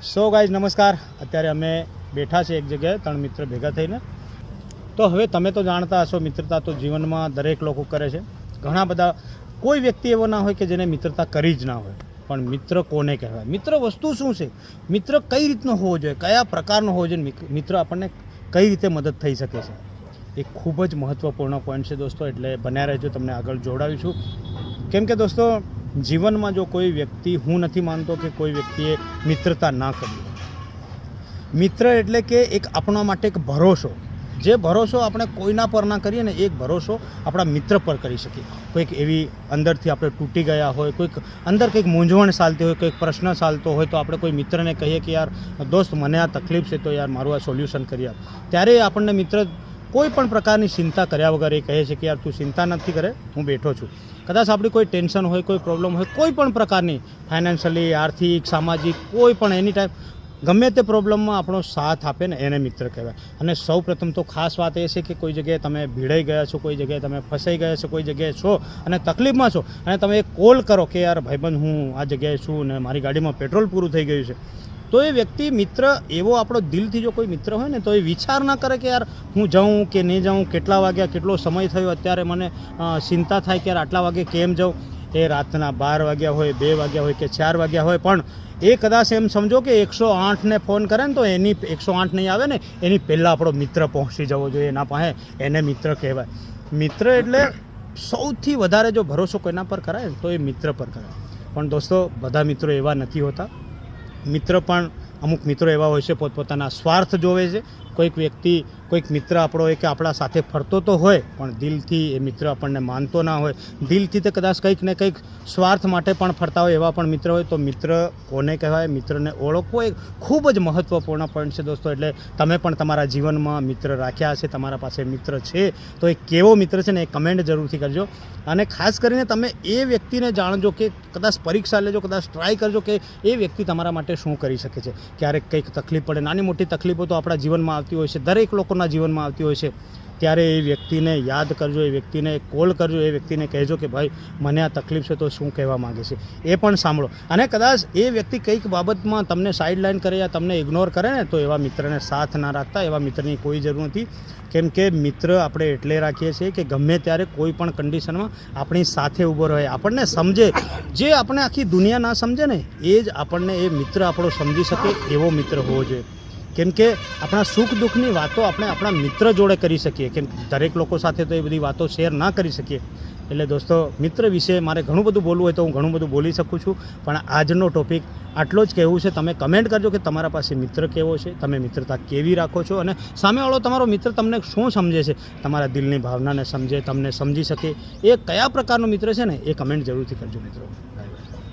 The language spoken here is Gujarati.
સો ગાઈઝ નમસ્કાર। અત્યારે અમે બેઠા છે એક જગ્યાએ, ત્રણ મિત્ર ભેગા થઈને। તો હવે તમે તો જાણતા હશો, મિત્રતા તો જીવનમાં દરેક લોકો કરે છે। ઘણા બધા, કોઈ વ્યક્તિ એવો ના હોય કે જેને મિત્રતા કરી જ ના હોય। પણ મિત્ર કોને કહેવાય, મિત્ર વસ્તુ શું છે, મિત્ર કઈ રીતનો હોવો જોઈએ, કયા પ્રકારનો હોવો જોઈએ, મિત્ર આપણને કઈ રીતે મદદ થઈ શકે છે, એ ખૂબ જ મહત્ત્વપૂર્ણ પોઈન્ટ છે દોસ્તો। એટલે બન્યા રહેજો, તમને આગળ જોડાવીશું। કેમ કે દોસ્તો, જીવનમાં જો કોઈ વ્યક્તિ, હું નથી માનતો કે કોઈ વ્યક્તિએ મિત્રતા ના કરવી। મિત્ર એટલે કે એક આપણા માટે એક ભરોસો, જે ભરોસો આપણે કોઈના પર ના કરીએ ને, એક ભરોસો આપણા મિત્ર પર કરી શકીએ। કોઈક એવી અંદરથી આપણે તૂટી ગયા હોય, કોઈક અંદર કંઈક મૂંઝવણ ચાલતી હોય, કોઈક પ્રશ્ન ચાલતો હોય, તો આપણે કોઈ મિત્રને કહીએ કે યાર દોસ્ત મને આ તકલીફ છે, તો યાર મારું આ સોલ્યુશન કરી આપ। ત્યારે આપણને મિત્ર કોઈ પણ પ્રકારની ચિંતા કર્યા વગર એ કહે છે કે યાર તું ચિંતા નથી કરે, હું બેઠો છું। કદાચ આપણી કોઈ ટેન્શન હોય, કોઈ પ્રોબ્લેમ હોય, કોઈ પણ પ્રકારની, ફાઇનાન્શિયલી, આર્થિક, સામાજિક, કોઈ પણ એની ટાઈપ ગમે તે પ્રોબ્લેમમાં આપણો સાથ આપે ને, એને મિત્ર કહેવાય। અને સૌ પ્રથમ તો ખાસ વાત એ છે કે કોઈ જગ્યાએ તમે ભીડાઈ ગયા છો, કોઈ જગ્યાએ તમે ફસાઈ ગયા છો, કોઈ જગ્યાએ છો અને તકલીફમાં છો, અને તમે એક કોલ કરો કે યાર ભાઈબંધ હું આ જગ્યાએ છું ને મારી ગાડીમાં પેટ્રોલ પૂરું થઈ ગયું છે, તો એ વ્યક્તિ મિત્ર એવો આપણો દિલથી જો કોઈ મિત્ર હોય ને, તો એ વિચાર ના કરે કે યાર હું જાઉં કે નહીં જાઉં, કેટલા વાગ્યા, કેટલો સમય થયો, અત્યારે મને ચિંતા થાય કે યાર આટલા વાગે કેમ જાઉં। એ રાતના 12 વાગ્યા હોય, 2 વાગ્યા હોય કે 4 વાગ્યા હોય, પણ એ કદાચ એમ સમજો કે 108ને ફોન કરે ને, તો એની 108 નહીં આવે ને, એની પહેલાં આપણો મિત્ર પહોંચી જવો જોઈએ એના પાસે, એને મિત્ર કહેવાય। મિત્ર એટલે સૌથી વધારે જો ભરોસો કોઈના પર કરાય ને, તો એ મિત્ર પર કરાય। પણ દોસ્તો, બધા મિત્રો એવા નથી હોતા। મિત્ર પણ અમુક મિત્રો એવા હોય છે, પોતપોતાના સ્વાર્થ જોવે છે। કોઈક વ્યક્તિ, કોઈક મિત્ર આપણો હોય કે આપણા સાથે ફરતો તો હોય, પણ દિલથી એ મિત્ર આપણને માનતો ના હોય, દિલથી તે કદાચ કંઈક ને કંઈક સ્વાર્થ માટે પણ ફરતા હોય, એવા પણ મિત્ર હોય। તો મિત્ર કોને કહેવાય, મિત્રને ઓળખવો એ ખૂબ જ મહત્ત્વપૂર્ણ પોઈન્ટ છે દોસ્તો। એટલે તમે પણ તમારા જીવનમાં મિત્ર રાખ્યા હશે, તમારા પાસે મિત્ર છે, તો એ કેવો મિત્ર છે ને, એ કમેન્ટ જરૂરથી કરજો। અને ખાસ કરીને તમે એ વ્યક્તિને જાણજો કે કદાચ પરીક્ષા લેજો, કદાચ ટ્રાય કરજો કે એ વ્યક્તિ તમારા માટે શું કરી શકે છે। ક્યારેક કંઈક તકલીફ પડે, નાની મોટી તકલીફો તો આપણા જીવનમાં આવતી હોય છે, દરેક લોકોના જીવનમાં આવતી હોય છે, ત્યારે એ વ્યક્તિને યાદ કરજો, એ વ્યક્તિને કોલ કરજો, એ વ્યક્તિને કહેજો કે ભાઈ મને આ તકલીફ છે, તો શું કહેવા માગે છે એ પણ સાંભળો। અને કદાચ એ વ્યક્તિ કંઈક બાબતમાં તમને સાઇડલાઇન કરે યા તમને ઇગ્નોર કરે ને, તો એવા મિત્રને સાથ ના રાખતા, એવા મિત્રની કોઈ જરૂર નથી। કેમ કે મિત્ર આપણે એટલે રાખીએ છીએ કે ગમે ત્યારે કોઈ પણ કન્ડિશનમાં આપણી સાથે ઊભો રહે, આપણને સમજે, જે આપણે આખી દુનિયા ના સમજે ને, એ જ આપણને એ મિત્ર આપણો સમજી શકે, એવો મિત્ર હોવો જોઈએ। કેમ કે આપણા સુખ દુઃખની વાતો આપણે આપણા મિત્ર જોડે કરી શકીએ, કેમ દરેક લોકો સાથે તો એ બધી વાતો શેર ના કરી શકીએ। એટલે દોસ્તો, મિત્ર વિશે મારે ઘણું બધું બોલવું હોય તો હું ઘણું બધું બોલી શકું છું, પણ આજનો ટોપિક આટલો જ કહેવું છે। તમે કમેન્ટ કરજો કે તમારા પાસે મિત્ર કેવો છે, તમે મિત્રતા કેવી રાખો છો, અને સામેવાળો તમારો મિત્ર તમને શું સમજે છે, તમારા દિલની ભાવનાને સમજે, તમને સમજી શકે, એ કયા પ્રકારનો મિત્ર છે ને, એ કમેન્ટ જરૂરથી કરજો મિત્રો। Bye bye.